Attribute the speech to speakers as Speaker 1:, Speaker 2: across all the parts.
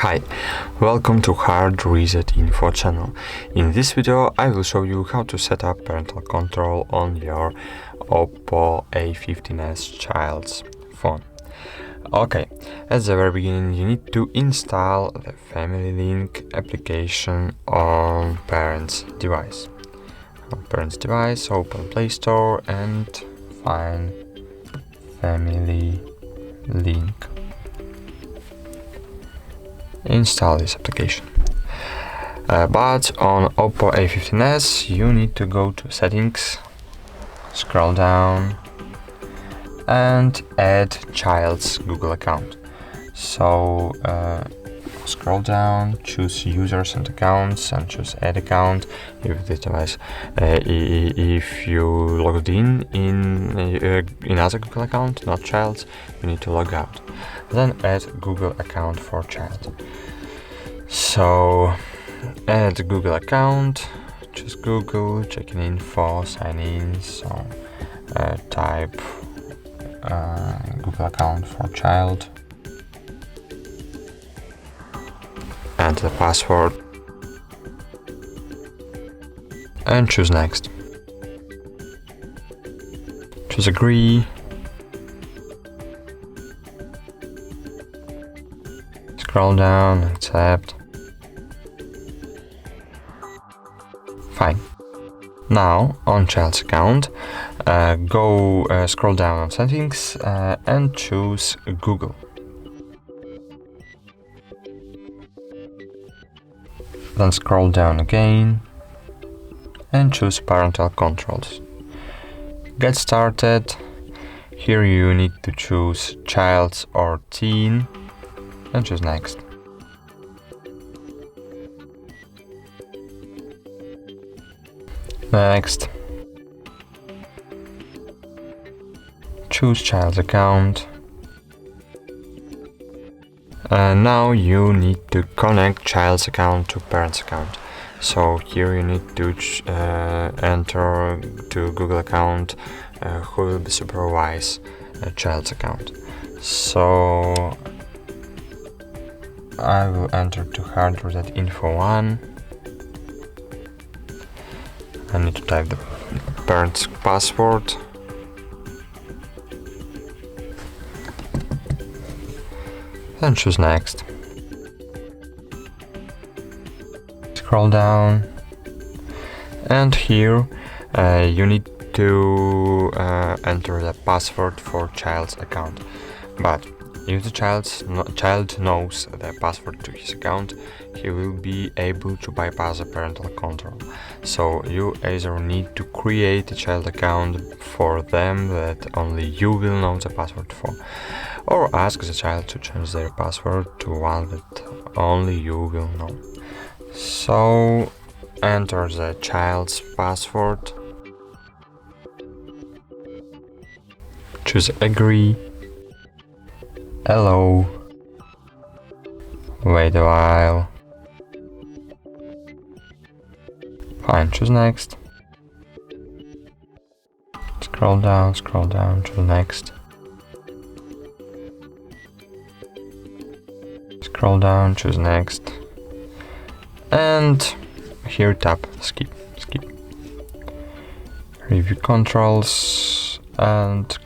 Speaker 1: Hi, welcome to HardReset.Info channel. In this video I will show you how to set up parental control on your OPPO A15s child's phone. Okay, at the very beginning you need to install the Family Link application on parent's device. On parent's device, open Play Store and find Family Link. Install this application. But on OPPO A15s you need to go to settings, scroll down and add child's Google account. So scroll down, choose users and accounts and choose add account. If this device, if you logged in other Google account, not child's, you need to log out. Then add Google account for child. So add Google account, choose Google, check in info, sign in, so type Google account for child, enter the password and choose next. Choose agree, scroll down, accept. Fine. Now on child's account, scroll down on settings and choose Google. Then scroll down again and choose parental controls. Get started. Here you need to choose child or teen and choose next. Next. Choose child's account. Now you need to connect child's account to parent's account. So here you need to enter to Google account who will be supervise a child's account. So I will enter to HardReset.Info 1. I need to type the parent's password. Then choose next. Scroll down and here you need to enter the password for child's account. But if the child knows the password to his account, he will be able to bypass the parental control. So you either need to create a child account for them that only you will know the password for, or ask the child to change their password to one that only you will know. So enter the child's password, choose agree, allow, wait a while, fine, choose next, scroll down, choose next, scroll down, choose next, and here tap skip. Review controls and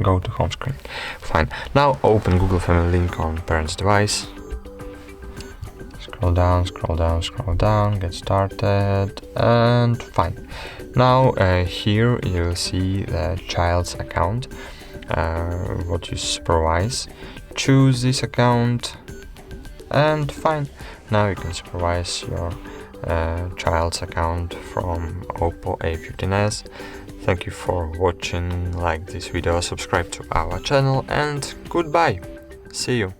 Speaker 1: go to home screen. Fine. Now open Google Family Link on parent's device. Scroll down, get started, and fine. Now here you'll see the child's account, what you supervise. Choose this account and fine. Now you can supervise your child's account from OPPO A15s. Thank you for watching, like this video, subscribe to our channel and goodbye. See you.